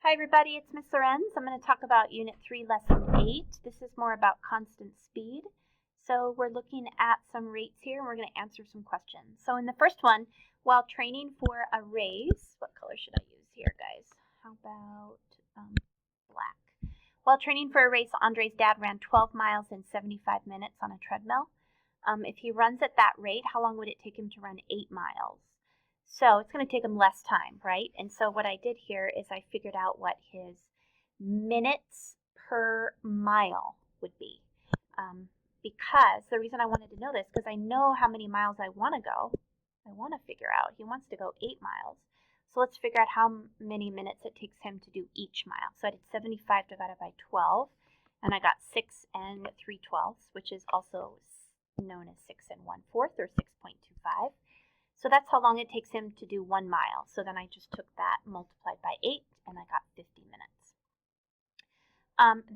Hi everybody, it's Miss Lorenz. I'm going to talk about Unit 3, Lesson 8. This is more about constant speed. So we're looking at some rates here and we're going to answer some questions. So in the first one, while training for a race, what color should I use here, guys? How about black? While training for a race, Andre's dad ran 12 miles in 75 minutes on a treadmill. If he runs at that rate, how long would it take him to run 8 miles? So it's going to take him less time, right? And so what I did here is I figured out what his minutes per mile would be. Because the reason I wanted to know this, because I know how many miles I want to go. I want to figure out. He wants to go 8 miles. So let's figure out how many minutes it takes him to do each mile. So I did 75 divided by 12, and I got 6 and 3/12, which is also known as 6 and 1/4, or 6.25. So that's how long it takes him to do 1 mile. So then I just took that, multiplied by 8, and I got 50 minutes.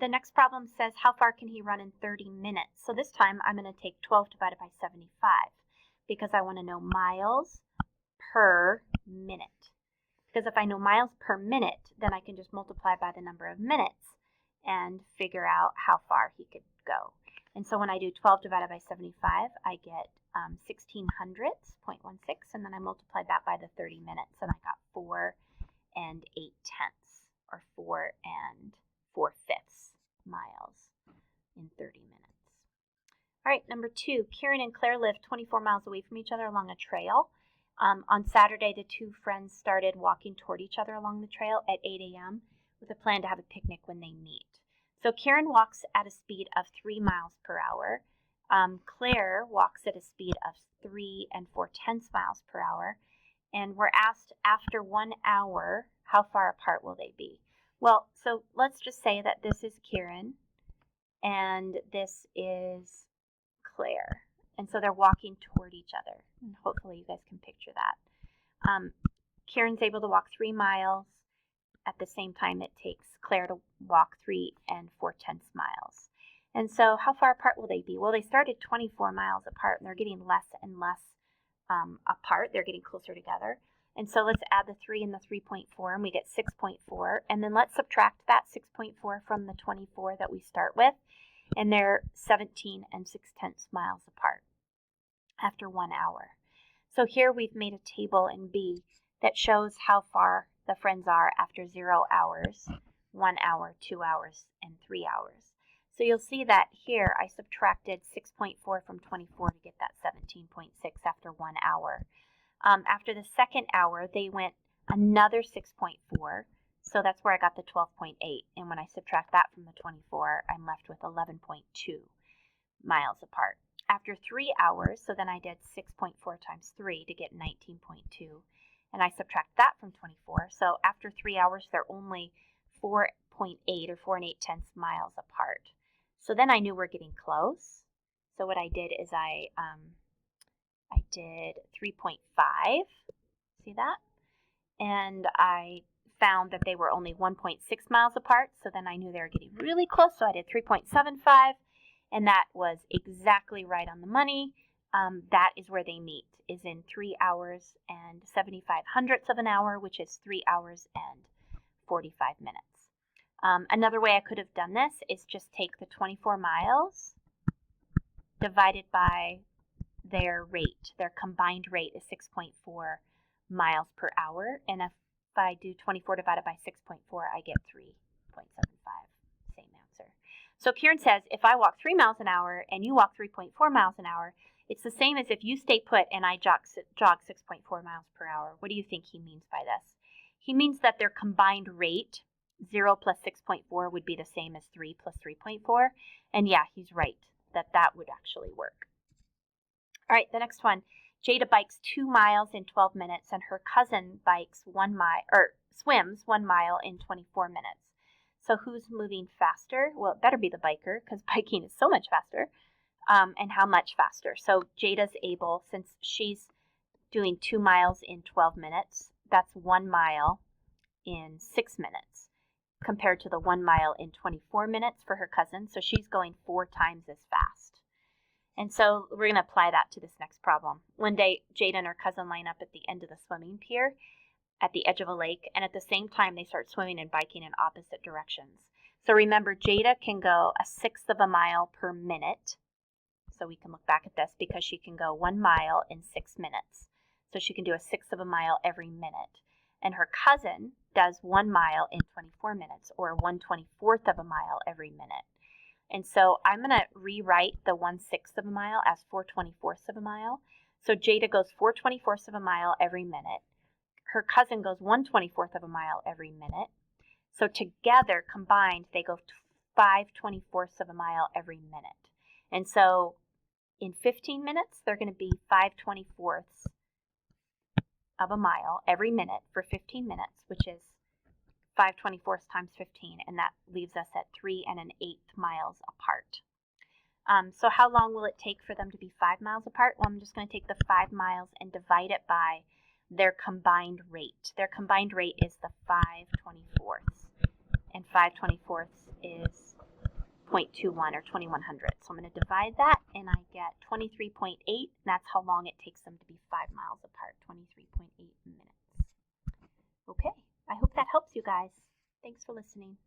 The next problem says, how far can he run in 30 minutes? So this time I'm going to take 12 divided by 75 because I want to know miles per minute. Because if I know miles per minute, then I can just multiply by the number of minutes and figure out how far he could go. And so when I do 12 divided by 75, I get 16 hundredths, 0.16, and then I multiplied that by the 30 minutes, and I got 4 and 8 tenths, or 4 and 4/5 miles in 30 minutes. All right, number 2, Kieran and Claire live 24 miles away from each other along a trail. On Saturday, the two friends started walking toward each other along the trail at 8 a.m. with a plan to have a picnic when they meet. So Kieran walks at a speed of 3 miles per hour. Claire walks at a speed of 3 4/10 miles per hour. And we're asked after 1 hour, how far apart will they be? Well, so let's just say that this is Kieran and this is Claire. And so they're walking toward each other. And hopefully you guys can picture that. Kieran's able to walk 3 miles at the same time it takes Claire to walk 3 4/10 miles. And so how far apart will they be? Well, they started 24 miles apart and they're getting less and less apart. They're getting closer together. And so let's add the 3 and the 3.4 and we get 6.4. And then let's subtract that 6.4 from the 24 that we start with. And they're 17 6/10 miles apart after 1 hour. So here we've made a table in B that shows how far the friends are after 0 hours, 1 hour, 2 hours, and 3 hours. So you'll see that here I subtracted 6.4 from 24 to get that 17.6 after 1 hour. After the second hour, they went another 6.4, so that's where I got the 12.8. And when I subtract that from the 24, I'm left with 11.2 miles apart. After 3 hours, so then I did 6.4 times 3 to get 19.2. And I subtract that from 24. So after 3 hours, they're only 4.8 or 4 8/10 miles apart. So then I knew we're getting close. So what I did is I did 3.5. See that? And I found that they were only 1.6 miles apart. So then I knew they were getting really close. So I did 3.75. And that was exactly right on the money. That is where they meet, is in 3 hours and 75 hundredths of an hour, which is 3 hours and 45 minutes. Another way I could have done this is just take the 24 miles divided by their rate. Their combined rate is 6.4 miles per hour. And if I do 24 divided by 6.4, I get 3.75. Same answer. So Kieran says, if I walk 3 miles an hour and you walk 3.4 miles an hour, it's the same as if you stay put and I jog 6.4 miles per hour. What do you think he means by this? He means that their combined rate, 0 plus 6.4, would be the same as 3 plus 3.4. And yeah, he's right, that would actually work. All right, the next one. Jada bikes 2 miles in 12 minutes and her cousin bikes 1 mile, or swims 1 mile in 24 minutes. So who's moving faster? Well, it better be the biker because biking is so much faster. And how much faster? So Jada's able, since she's doing 2 miles in 12 minutes, that's 1 mile in 6 minutes compared to the 1 mile in 24 minutes for her cousin. So she's going 4 times as fast. And so we're going to apply that to this next problem. One day, Jada and her cousin line up at the end of the swimming pier at the edge of a lake, and at the same time they start swimming and biking in opposite directions. So remember, Jada can go 1/6 of a mile per minute. So we can look back at this because she can go 1 mile in 6 minutes. So she can do 1/6 of a mile every minute. And her cousin does 1 mile in 24 minutes, or 1/24 of a mile every minute. And so I'm going to rewrite the 1/6 of a mile as 4/24 of a mile. So Jada goes 4/24 of a mile every minute. Her cousin goes 1/24 of a mile every minute. So together, combined, they go 5/24 of a mile every minute. And so in 15 minutes, they're going to be 5/24 of a mile every minute for 15 minutes, which is 5/24 times 15, and that leaves us at 3 1/8 miles apart. So how long will it take for them to be 5 miles apart? Well, I'm just going to take the 5 miles and divide it by their combined rate. Their combined rate is the 5/24, and 5/24 is 0.21 or 2100. So I'm going to divide that, and I get 23.8, and that's how long it takes them to be 5 miles apart, 23.8 minutes. Okay, I hope that helps you guys. Thanks for listening.